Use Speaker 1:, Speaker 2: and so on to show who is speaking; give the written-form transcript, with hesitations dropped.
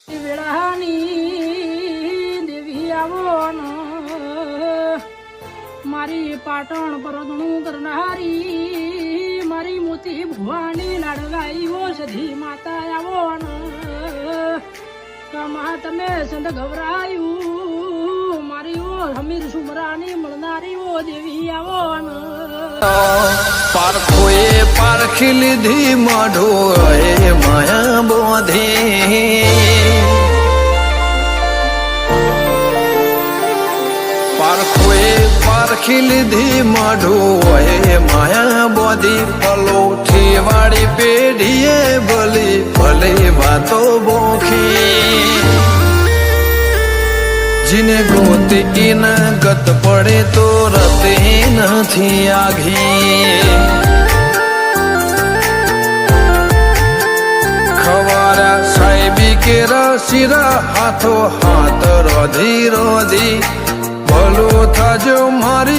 Speaker 1: વેળાની દેવી આવો મારી પાટણ પરગણું કરનારી મારી મોતી ભુવાની લાડવાઈ ઓષધી માતા આવો કમા તમે સંત ગવરાયું મારી ઓ હમીર સુમરાની મળનારી ઓ દેવી આવો
Speaker 2: પારખોએ પારખી લીધી માઢો એ માયા બોધી પારખોએ પારખી લીધી માઢો એ માયા બોધી પલોઠી વાળી પેઢીએ ભલી ભલે વાતો બોખી જીને ગોતી ન ગત પડે તો રતે નથી આઘી ખવારા સાહેબી કે રસીરા હાથો હાથ રોધી રોધી ભલો થાજો મારી